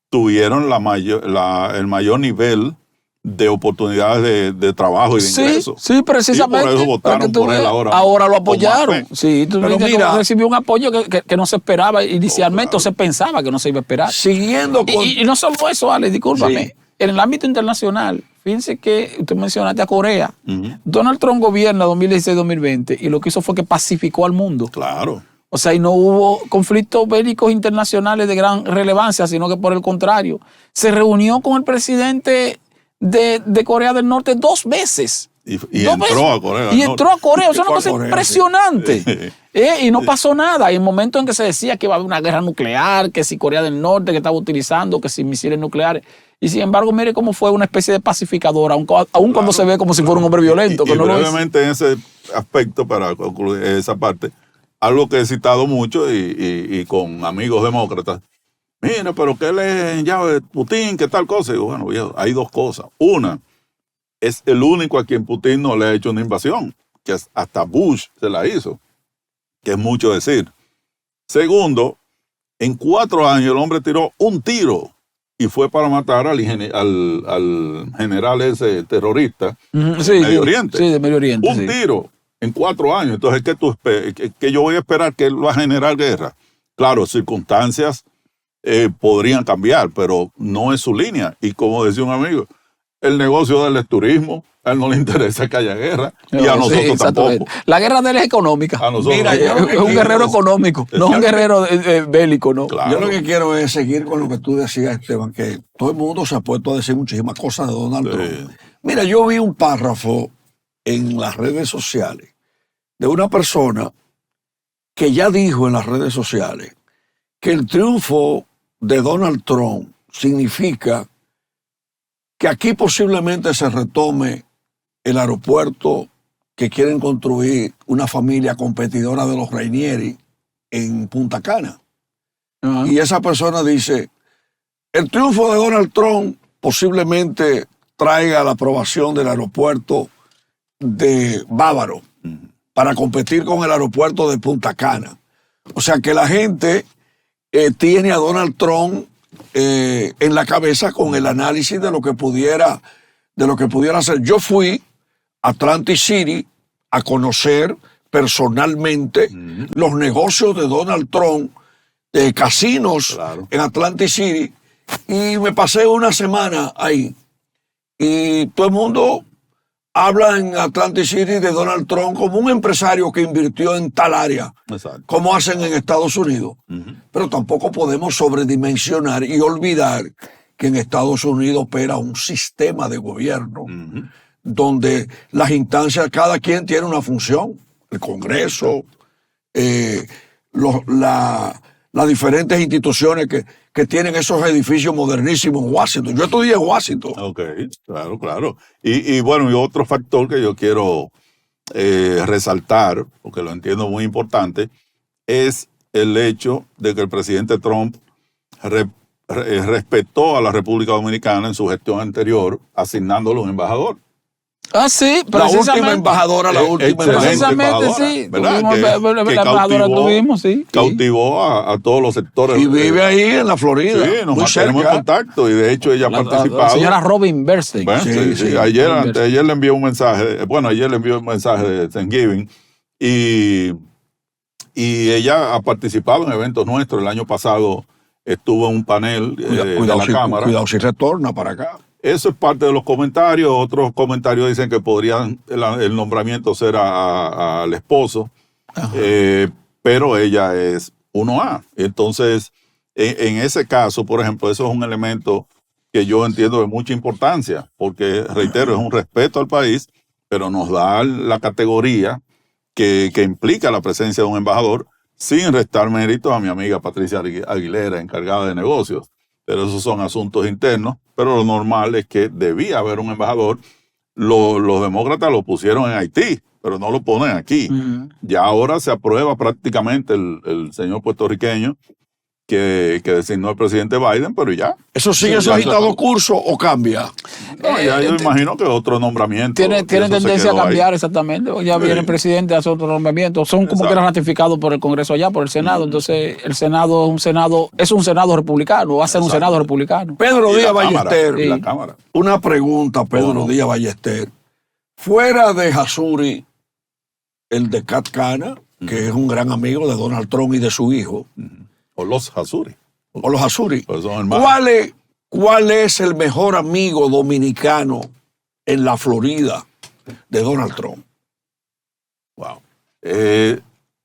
tuvieron el mayor nivel de oportunidades de trabajo y de ingresos. Sí, precisamente. Y por eso votaron por él ahora. Lo apoyaron. Sí, tú Pero dices que mira, recibió un apoyo que no se esperaba inicialmente, o se pensaba que no se iba a esperar. Siguiendo con... Y no solo eso, Ale, discúlpame. Sí. En el ámbito internacional, fíjense que usted mencionaste a Corea. Ujú. Donald Trump gobierna 2016-2020 y lo que hizo fue que pacificó al mundo. Claro. O sea, y no hubo conflictos bélicos internacionales de gran relevancia, sino que por el contrario, se reunió con el presidente de Corea del Norte 2 veces. Y 2 entró veces. a Corea. Y entró a Corea. O sea, Fue una a cosa Corea, impresionante. Y no pasó nada. Y en el momento en que se decía que iba a haber una guerra nuclear, que si Corea del Norte que estaba utilizando, que si misiles nucleares. Y sin embargo, mire cómo fue una especie de pacificador, aun cuando se ve como si fuera un hombre violento. Y que no lo es. brevemente en ese aspecto, para concluir esa parte, algo que he citado mucho y con amigos demócratas. Mira, pero ¿qué le llave Putin? ¿Qué tal cosa? Y digo, bueno, viejo, hay 2 cosas. Una, es el único a quien Putin no le ha hecho una invasión, que hasta Bush se la hizo, que es mucho decir. Segundo, en 4 años el hombre tiró un tiro y fue para matar al general ese terrorista Sí, de Medio Oriente. Sí, de Medio Oriente. Un sí. tiro en 4 años. Entonces, ¿qué yo voy a esperar que él va a generar guerra? Claro, circunstancias podrían cambiar, pero no es su línea. Y como decía un amigo, el negocio del turismo. A él no le interesa que haya guerra. Y a nosotros exactamente. tampoco. La guerra de él es económica. A nosotros Mira, yo tampoco. lo que Es un quiero guerrero económico, no un guerrero bélico, ¿no? Claro. Yo lo que quiero es seguir con lo que tú decías, Esteban, que todo el mundo se ha puesto a decir muchísimas cosas de Donald Trump. Mira, yo vi un párrafo en las redes sociales de una persona que ya dijo en las redes sociales que el triunfo de Donald Trump significa que aquí posiblemente se retome el aeropuerto que quieren construir una familia competidora de los Rainieri en Punta Cana. Ajá. Y esa persona dice, el triunfo de Donald Trump posiblemente traiga la aprobación del aeropuerto de Bávaro para competir con el aeropuerto de Punta Cana. O sea que la gente tiene a Donald Trump en la cabeza con el análisis de lo que pudiera hacer. Yo fui a Atlantic City a conocer personalmente los negocios de Donald Trump, de casinos en Atlantic City, y me pasé una semana ahí. Y todo el mundo habla en Atlantic City de Donald Trump como un empresario que invirtió en tal área, como hacen en Estados Unidos. Pero tampoco podemos sobredimensionar y olvidar que en Estados Unidos opera un sistema de gobierno donde las instancias, cada quien tiene una función, el Congreso, las diferentes instituciones que tienen esos edificios modernísimos en Washington. Yo estudié en Washington. Ok, claro. Y bueno, y otro factor que yo quiero resaltar, porque lo entiendo muy importante, es el hecho de que el presidente Trump respetó a la República Dominicana en su gestión anterior, asignándole un embajador. Ah, sí, La última embajadora, precisamente, sí. ¿Verdad? La embajadora tuvimos, sí. Cautivó a todos los sectores. Y vive ahí en la Florida. Sí, nos muy mantenemos en cerca. contacto y de hecho ella ha participado. La señora Robin Bernstein. Bueno, sí. Ayer le envió un mensaje, ayer le envió un mensaje de Thanksgiving y ella ha participado en eventos nuestros. El año pasado estuvo en un panel de la Cámara. Cuidado si retorna para acá. Eso es parte de los comentarios. Otros comentarios dicen que podrían el nombramiento ser al esposo, pero ella es 1A. Entonces, en ese caso, por ejemplo, eso es un elemento que yo entiendo de mucha importancia, porque, reitero, es un respeto al país, pero nos da la categoría que implica la presencia de un embajador, sin restar méritos a mi amiga Patricia Aguilera, encargada de negocios. Pero esos son asuntos internos, pero lo normal es que debía haber un embajador. Los demócratas lo pusieron en Haití, pero no lo ponen aquí. Ya ahora se aprueba prácticamente el señor puertorriqueño que designó el presidente Biden, pero ya. ¿Eso sigue su agitado curso o cambia? No, ya yo imagino que otro nombramiento. Tiene tendencia a cambiar, exactamente. Ya viene el presidente, hace otro nombramiento. Son como que ratificados por el Congreso allá, por el Senado. Entonces, el Senado es un Senado republicano, va a ser un Senado republicano. Pedro Díaz Ballester. Y la Cámara. Una pregunta, Pedro Díaz Ballester. Fuera de Hasuri, el de Kat Cana, que es un gran amigo de Donald Trump y de su hijo, O los Hasuri. o los Hasuri, Pues son hermanos. ¿cuál es el mejor amigo dominicano en la Florida de Donald Trump? Wow.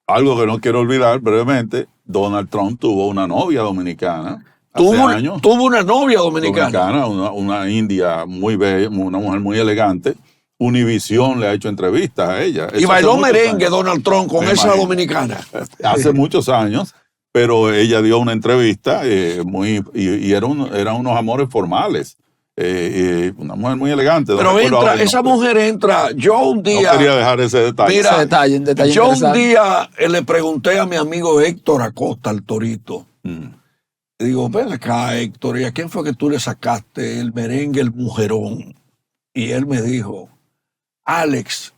Algo que no quiero olvidar brevemente, Donald Trump tuvo una novia dominicana. Tuvo una novia dominicana. Una india muy bella, una mujer muy elegante. Univision le ha hecho entrevistas a ella. Y Eso bailó hace muchos merengue años. Donald Trump con Me esa imagino. dominicana. Hace muchos años, pero ella dio una entrevista y eran unos amores formales. Una mujer muy elegante. Pero esa mujer entra. Yo un día. No quería dejar ese detalle. Mira, Ese detalle yo un interesante. día le pregunté a mi amigo Héctor Acosta, el Torito. Le digo, ven acá, Héctor, ¿y a quién fue que tú le sacaste el merengue, el mujerón? Y él me dijo, Alex,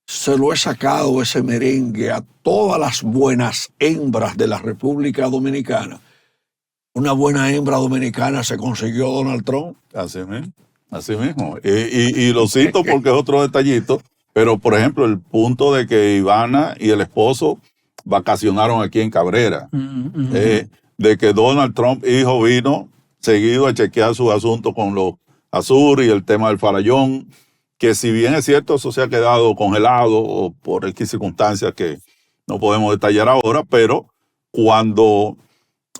se lo he sacado ese merengue a todas las buenas hembras de la República Dominicana. Una buena hembra dominicana se consiguió Donald Trump. Así mismo. Y lo cito porque es otro detallito, pero por ejemplo, el punto de que Ivana y el esposo vacacionaron aquí en Cabrera, de que Donald Trump hijo vino seguido a chequear sus asuntos con los Azur y el tema del Farallón, que si bien es cierto, eso se ha quedado congelado o por X circunstancias que no podemos detallar ahora, pero cuando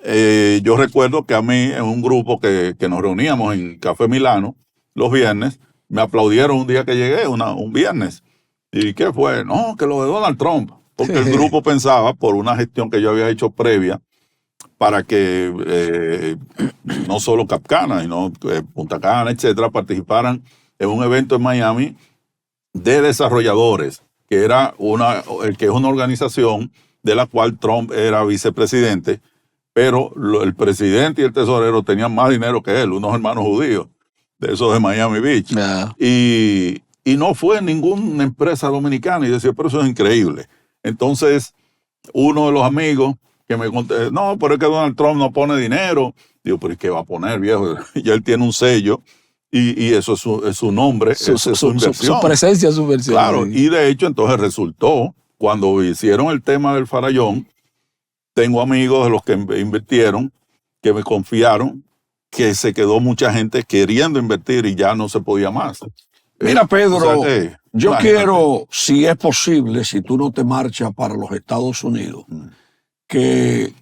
yo recuerdo que a mí en un grupo que nos reuníamos en Café Milano los viernes, me aplaudieron un día que llegué, un viernes. ¿Y qué fue? No, que lo de Donald Trump. Porque el grupo pensaba, por una gestión que yo había hecho previa, para que no solo Capcana, sino Punta Cana, etcétera, participaran en un evento en Miami de desarrolladores, que es una organización de la cual Trump era vicepresidente, pero el presidente y el tesorero tenían más dinero que él, unos hermanos judíos, de esos de Miami Beach. Yeah. Y no fue ninguna empresa dominicana, y decía, pero eso es increíble. Entonces, uno de los amigos que me contó, no, pero es que Donald Trump no pone dinero. Digo, pero ¿y qué va a poner, viejo? Ya él tiene un sello y eso es su nombre, es su inversión. Su presencia, su inversión. Claro, Sí. y de hecho entonces resultó, cuando hicieron el tema del Farallón, tengo amigos de los que invirtieron, que me confiaron, que se quedó mucha gente queriendo invertir y ya no se podía más. Mira, Pedro, O sea que, yo imagínate. quiero, si es posible, si tú no te marchas para los Estados Unidos, que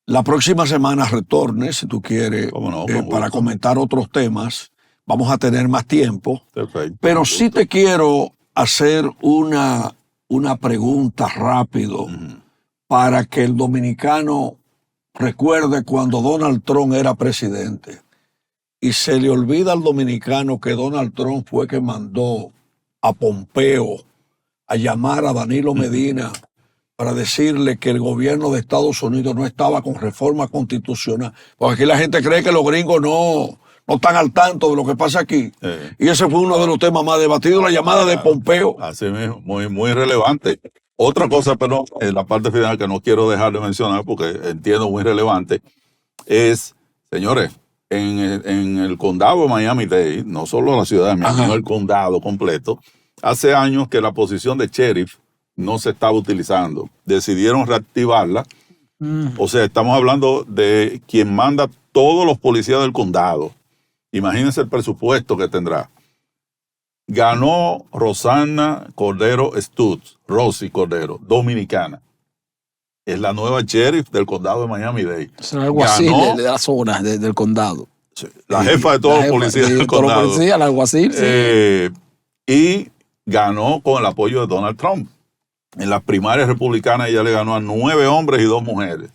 la próxima semana retornes, si tú quieres, Cómo no, con para gusto. comentar otros temas. Vamos a tener más tiempo. Perfecto. Pero sí te quiero hacer una pregunta rápido para que el dominicano recuerde cuando Donald Trump era presidente. Y se le olvida al dominicano que Donald Trump fue que mandó a Pompeo a llamar a Danilo Medina para decirle que el gobierno de Estados Unidos no estaba con reforma constitucional. Porque aquí la gente cree que los gringos no están al tanto de lo que pasa aquí. Y ese fue uno de los temas más debatidos, la llamada de Pompeo. Así mismo, muy, muy relevante. Otra cosa, pero en la parte final que no quiero dejar de mencionar porque entiendo muy relevante, es, señores, en el condado de Miami-Dade, no solo la ciudad de Miami, sino el condado completo, hace años que la posición de sheriff no se estaba utilizando. Decidieron reactivarla. O sea, estamos hablando de quien manda todos los policías del condado. Imagínense el presupuesto que tendrá. Ganó Rosana Cordero Stutz, Rosy Cordero, dominicana. Es la nueva sheriff del condado de Miami-Dade. Es algo así Ganó de la zona, del condado. la jefa de todos los policías del todos los condado. policías, el alguacil, sí. Y ganó con el apoyo de Donald Trump. En las primarias republicanas ella le ganó a 9 hombres y 2 mujeres.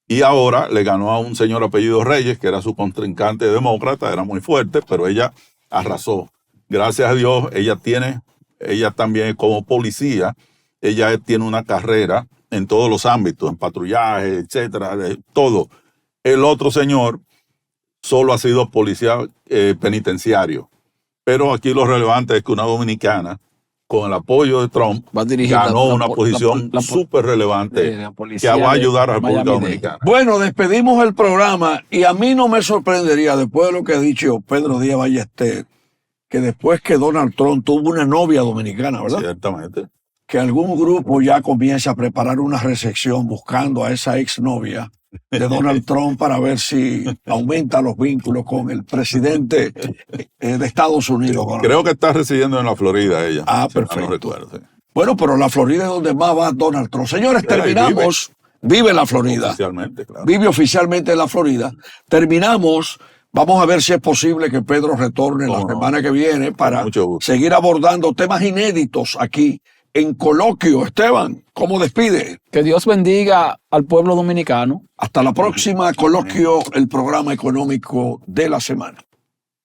Y ahora le ganó a un señor apellido Reyes, que era su contrincante demócrata, era muy fuerte, pero ella arrasó. Gracias a Dios, ella también como policía, ella tiene una carrera en todos los ámbitos, en patrullaje, etcétera, todo. El otro señor solo ha sido policía penitenciario. Pero aquí lo relevante es que una dominicana, con el apoyo de Trump, Va a dirigir ganó la- una la- posición la- súper relevante la que policía va a de ayudar a la República Miami-Dade. Dominicana. Bueno, despedimos el programa y a mí no me sorprendería, después de lo que ha dicho Pedro Díaz Ballester, que después que Donald Trump tuvo una novia dominicana, ¿verdad? Ciertamente. Que algún grupo ya comienza a preparar una recepción buscando a esa exnovia de Donald Trump para ver si aumenta los vínculos con el presidente de Estados Unidos. Creo que está residiendo en la Florida ella. Ah, si mal perfecto. No recuerdo, sí. Bueno, pero la Florida es donde más va Donald Trump. Señores, Ahí terminamos. Vive la Florida. Oficialmente, claro. Vive oficialmente en la Florida. Terminamos. Vamos a ver si es posible que Pedro retorne la Cómo no. semana que viene para Mucho gusto. seguir abordando temas inéditos aquí en Coloquio. Esteban, ¿cómo despide? Que Dios bendiga al pueblo dominicano. Hasta la próxima Coloquio, el programa económico de la semana.